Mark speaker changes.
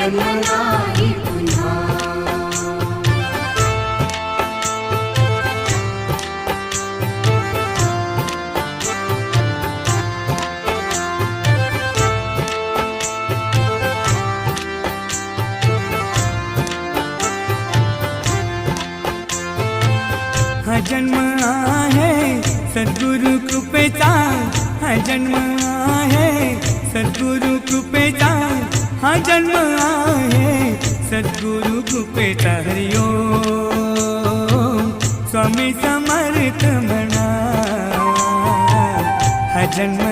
Speaker 1: जन्म नाही पुन्हा।
Speaker 2: हा जन्म आहे सद्गुरु कृपेचा, हा जन्म आहे सद्गुरु कृपेचा, हा जन्म आहे सद्गुरु कृपेचा। हरि ओम स्वामी समर्थ म्हणा, हा जन्म